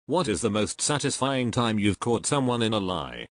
What is the most satisfying time you've caught someone in a lie?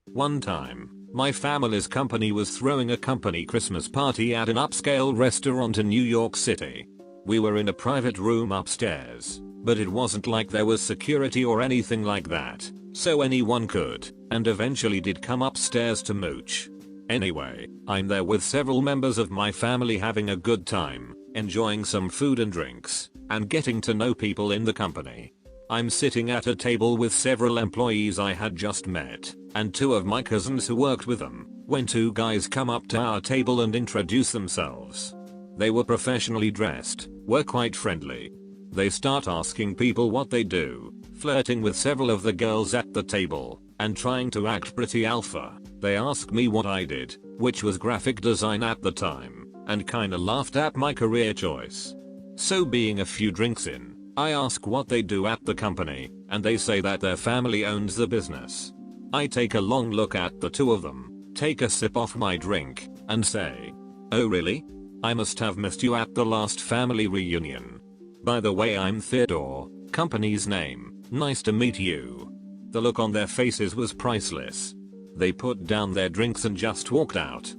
One time, my family's company was throwing a company Christmas party at an upscale restaurant in New York City. We were in a private room upstairs, but it wasn't like there was security or anything like that, so anyone could, and eventually did come upstairs to mooch. Anyway, I'm there with several members of my family having a good time, enjoying some food and drinks, and getting to know people in the company. I'm sitting at a table with several employees I had just met, and two of my cousins who worked with them, when two guys come up to our table and introduce themselves. They were professionally dressed, were quite friendly. They start asking people what they do, flirting with several of the girls at the table, and trying to act pretty alpha. They asked me what I did, which was graphic design at the time, and kinda laughed at my career choice. So being a few drinks in, I ask what they do at the company, and they say that their family owns the business. I take a long look at the two of them, take a sip off my drink, and say, "Oh really? I must have missed you at the last family reunion. By the way, I'm Theodore, company's name, nice to meet you." The look on their faces was priceless. They put down their drinks and just walked out.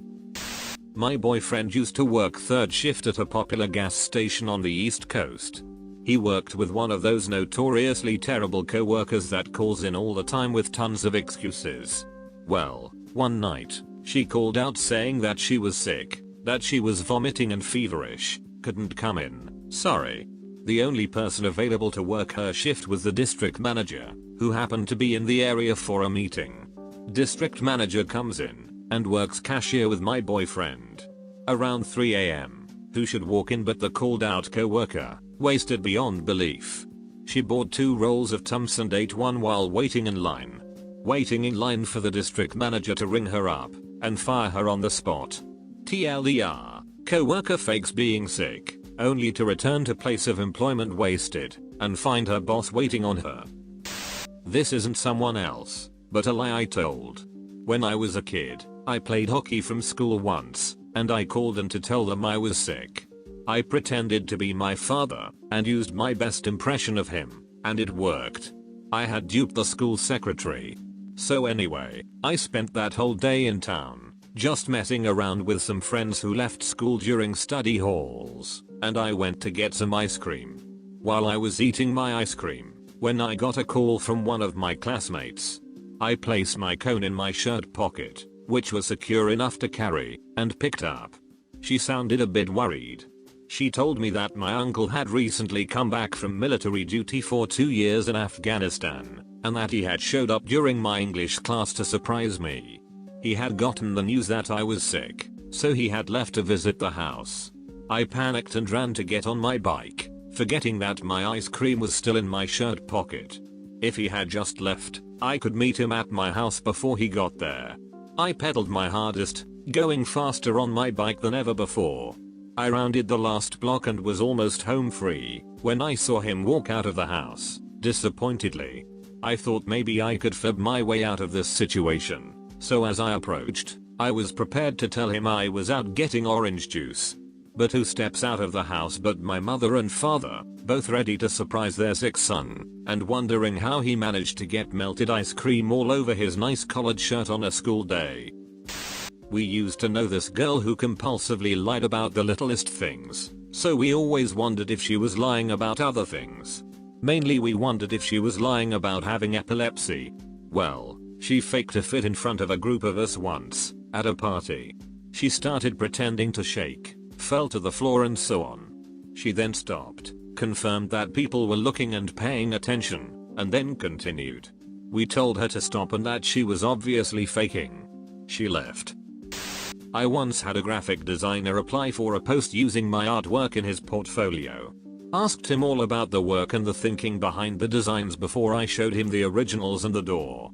My boyfriend used to work third shift at a popular gas station on the East Coast. He worked with one of those notoriously terrible co-workers that calls in all the time with tons of excuses. Well, one night, she called out saying that she was sick, that she was vomiting and feverish, couldn't come in, sorry. The only person available to work her shift was the district manager, who happened to be in the area for a meeting. District manager comes in and works cashier with my boyfriend. Around 3 AM, who should walk in but the called out co-worker, wasted beyond belief. She bought 2 rolls of Tums and ate one while waiting in line. Waiting in line for the district manager to ring her up and fire her on the spot. TLDR, co-worker fakes being sick, only to return to place of employment wasted and find her boss waiting on her. This isn't someone else, but a lie I told. When I was a kid, I played hockey from school once, and I called them to tell them I was sick. I pretended to be my father and used my best impression of him, and it worked. I had duped the school secretary. So anyway, I spent that whole day in town, just messing around with some friends who left school during study halls, and I went to get some ice cream. While I was eating my ice cream, when I got a call from one of my classmates. I placed my cone in my shirt pocket, which was secure enough to carry, and picked up. She sounded a bit worried. She told me that my uncle had recently come back from military duty for 2 years in Afghanistan, and that he had showed up during my English class to surprise me. He had gotten the news that I was sick, so he had left to visit the house. I panicked and ran to get on my bike, forgetting that my ice cream was still in my shirt pocket. If he had just left, I could meet him at my house before he got there. I pedaled my hardest, going faster on my bike than ever before. I rounded the last block and was almost home free when I saw him walk out of the house, disappointedly. I thought maybe I could fib my way out of this situation, so as I approached, I was prepared to tell him I was out getting orange juice. But who steps out of the house but my mother and father, both ready to surprise their sick son, and wondering how he managed to get melted ice cream all over his nice collared shirt on a school day. We used to know this girl who compulsively lied about the littlest things, so we always wondered if she was lying about other things. Mainly we wondered if she was lying about having epilepsy. Well, she faked a fit in front of a group of us once, at a party. She started pretending to shake, fell to the floor and so on. She then stopped, confirmed that people were looking and paying attention, and then continued. We told her to stop and that she was obviously faking. She left. I once had a graphic designer apply for a post using my artwork in his portfolio. Asked him all about the work and the thinking behind the designs before I showed him the originals and the door.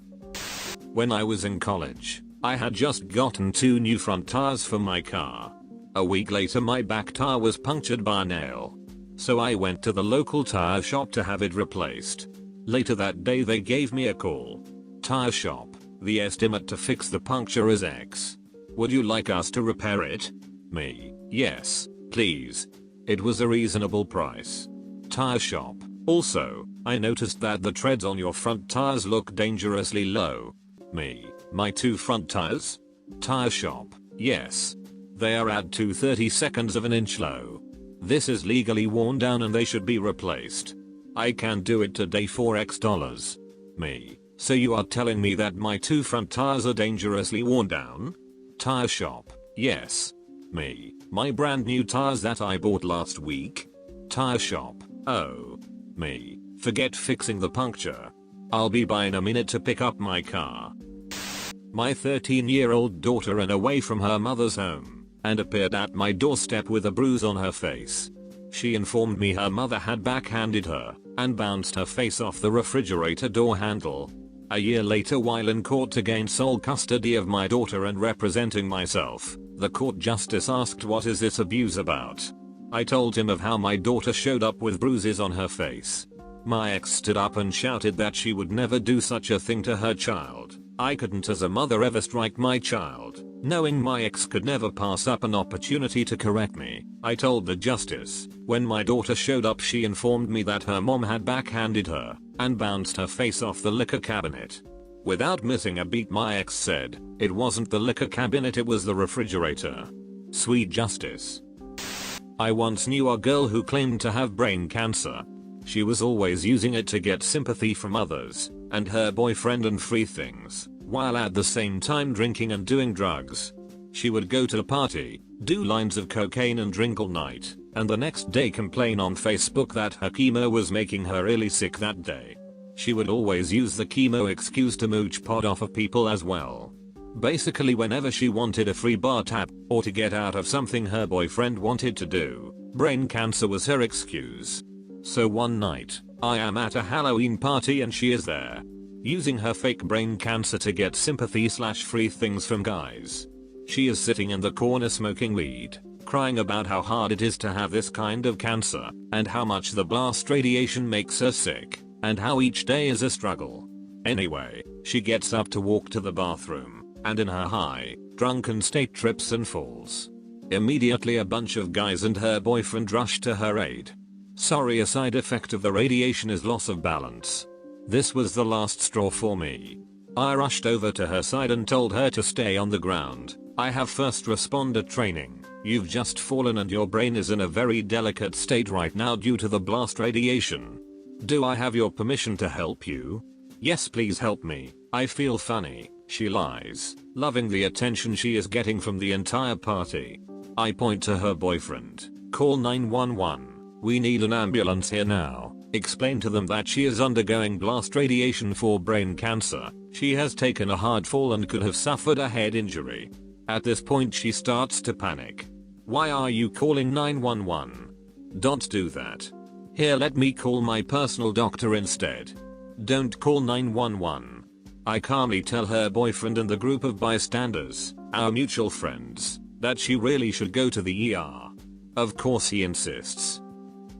When I was in college, I had just gotten 2 new front tires for my car. A week later my back tire was punctured by a nail. So I went to the local tire shop to have it replaced. Later that day they gave me a call. Tire shop, the estimate to fix the puncture is X. Would you like us to repair it? Me, yes, please. It was a reasonable price. Tire shop, Also, I noticed that the treads on your front tires look dangerously low. Me. My 2 front tires? Tire shop. Yes. They are at 2/32 of an inch low. This is legally worn down and they should be replaced. I can do it today for X dollars. Me. So you are telling me that my 2 front tires are dangerously worn down? Tire shop. Yes. Me. My brand new tires that I bought last week? Tire shop. Oh. Me. Forget fixing the puncture. I'll be by in a minute to pick up my car. My 13-year-old daughter ran away from her mother's home and appeared at my doorstep with a bruise on her face. She informed me her mother had backhanded her and bounced her face off the refrigerator door handle. A year later, while in court to gain sole custody of my daughter and representing myself, the court justice asked, "What is this abuse about?" I told him of how my daughter showed up with bruises on her face. My ex stood up and shouted that she would never do such a thing to her child. I couldn't as a mother ever strike my child. Knowing my ex could never pass up an opportunity to correct me, I told the justice. When my daughter showed up, she informed me that her mom had backhanded her and bounced her face off the liquor cabinet. Without missing a beat, my ex said, "It wasn't the liquor cabinet, it was the refrigerator." Sweet justice. I once knew a girl who claimed to have brain cancer. She was always using it to get sympathy from others and her boyfriend and free things, while at the same time drinking and doing drugs. She would go to a party, do lines of cocaine and drink all night, and the next day complain on Facebook that her chemo was making her really sick that day. She would always use the chemo excuse to mooch pot off of people as well. Basically, whenever she wanted a free bar tab or to get out of something her boyfriend wanted to do, brain cancer was her excuse. So one night, I am at a Halloween party and she is there, using her fake brain cancer to get sympathy/free things from guys. She is sitting in the corner smoking weed, crying about how hard it is to have this kind of cancer, and how much the blast radiation makes her sick, and how each day is a struggle. Anyway, she gets up to walk to the bathroom, and in her high, drunken state trips and falls. Immediately a bunch of guys and her boyfriend rush to her aid. Sorry, a side effect of the radiation is loss of balance. This was the last straw for me. I rushed over to her side and told her to stay on the ground. I have first responder training. You've just fallen and your brain is in a very delicate state right now due to the blast radiation. Do I have your permission to help you? Yes, please help me. I feel funny, she lies, loving the attention she is getting from the entire party. I point to her boyfriend. Call 911. We need an ambulance here now. Explain to them that she is undergoing blast radiation for brain cancer. She has taken a hard fall and could have suffered a head injury. At this point she starts to panic. Why are you calling 911? Don't do that. Here, let me call my personal doctor instead. Don't call 911. I calmly tell her boyfriend and the group of bystanders, our mutual friends, that she really should go to the ER. Of course he insists.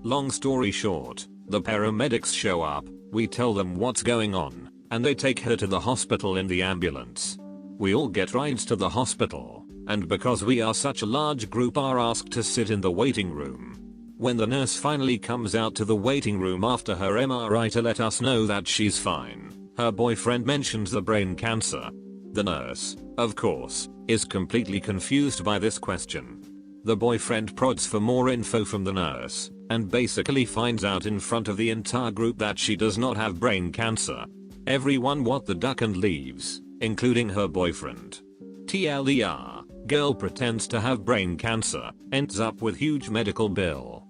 Long story short, the paramedics show up, we tell them what's going on, and they take her to the hospital in the ambulance. We all get rides to the hospital, and because we are such a large group are asked to sit in the waiting room. When the nurse finally comes out to the waiting room after her MRI to let us know that she's fine, her boyfriend mentions the brain cancer. The nurse, of course, is completely confused by this question. The boyfriend prods for more info from the nurse, and basically finds out in front of the entire group that she does not have brain cancer. Everyone what the duck and leaves, including her boyfriend. TLDR, girl pretends to have brain cancer, ends up with huge medical bill.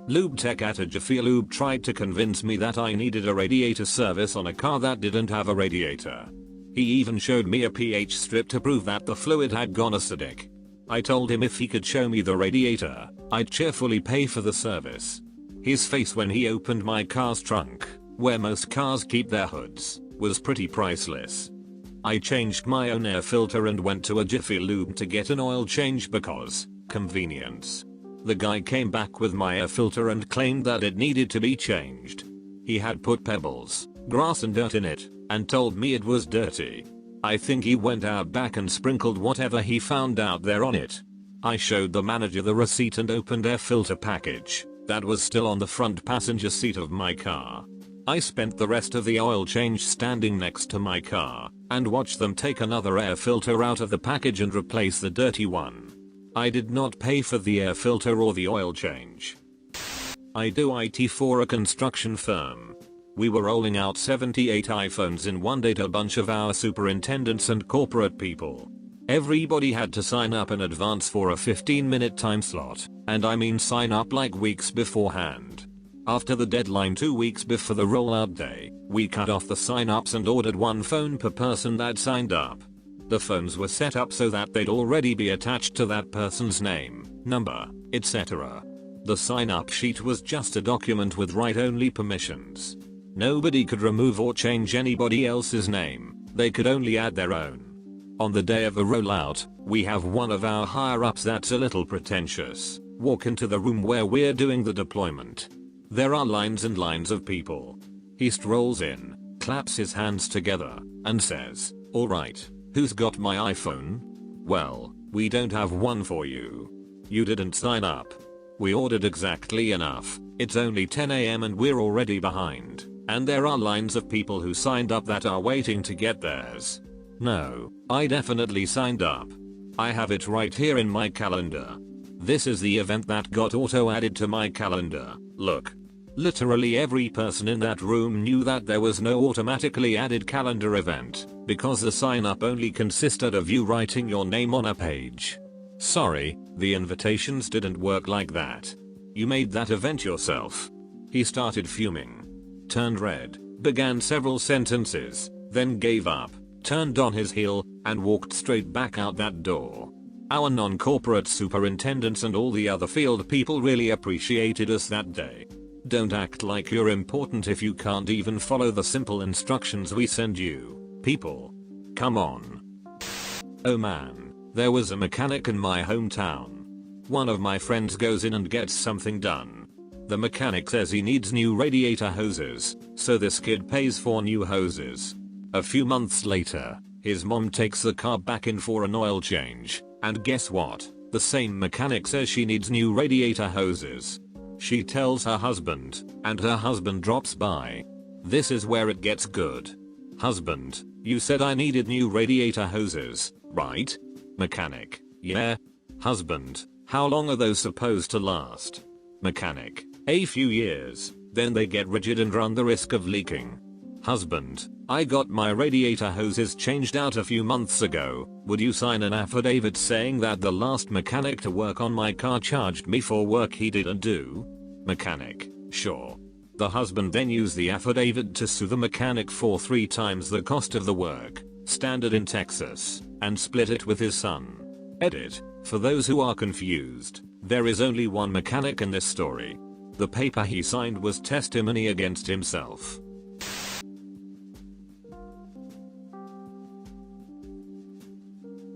Lube tech at a Jiffy Lube tried to convince me that I needed a radiator service on a car that didn't have a radiator. He even showed me a pH strip to prove that the fluid had gone acidic. I told him if he could show me the radiator, I'd cheerfully pay for the service. His face when he opened my car's trunk, where most cars keep their hoods, was pretty priceless. I changed my own air filter and went to a Jiffy Lube to get an oil change because, convenience. The guy came back with my air filter and claimed that it needed to be changed. He had put pebbles, grass and dirt in it, and told me it was dirty. I think he went out back and sprinkled whatever he found out there on it. I showed the manager the receipt and opened air filter package. that was still on the front passenger seat of my car. I spent the rest of the oil change standing next to my car and watched them take another air filter out of the package and replace the dirty one. I did not pay for the air filter or the oil change. I do IT for a construction firm. We were rolling out 78 iPhones in one day to a bunch of our superintendents and corporate people. Everybody had to sign up in advance for a 15-minute time slot, and I mean sign up like weeks beforehand. After the deadline 2 weeks before the rollout day, we cut off the sign-ups and ordered one phone per person that signed up. The phones were set up so that they'd already be attached to that person's name, number, etc. The sign-up sheet was just a document with write-only permissions. Nobody could remove or change anybody else's name, they could only add their own. On the day of the rollout, we have one of our higher-ups that's a little pretentious walk into the room where we're doing the deployment. There are lines and lines of people. He strolls in, claps his hands together, and says, "Alright, who's got my iPhone? Well, we don't have one for you. You didn't sign up. We ordered exactly enough. It's only 10 AM and we're already behind, and there are lines of people who signed up that are waiting to get theirs." No, I definitely signed up. I have it right here in my calendar. This is the event that got auto-added to my calendar, look. Literally every person in that room knew that there was no automatically added calendar event, because the sign-up only consisted of you writing your name on a page. Sorry, the invitations didn't work like that. You made that event yourself. He started fuming. Turned red, began several sentences, then gave up, turned on his heel, and walked straight back out that door. Our non-corporate superintendents and all the other field people really appreciated us that day. Don't act like you're important if you can't even follow the simple instructions we send you, people. Come on. Oh man, there was a mechanic in my hometown. One of my friends goes in and gets something done. The mechanic says he needs new radiator hoses, so this kid pays for new hoses. A few months later, his mom takes the car back in for an oil change, and guess what? The same mechanic says she needs new radiator hoses. She tells her husband, and her husband drops by. This is where it gets good. Husband, you said I needed new radiator hoses, right? Mechanic, yeah. Husband, how long are those supposed to last? Mechanic, a few years, then they get rigid and run the risk of leaking. Husband, I got my radiator hoses changed out a few months ago. Would you sign an affidavit saying that the last mechanic to work on my car charged me for work he didn't do? Mechanic, sure. The husband then used the affidavit to sue the mechanic for 3 times the cost of the work, standard in Texas, and split it with his son. Edit, for those who are confused, there is only one mechanic in this story. The paper he signed was testimony against himself.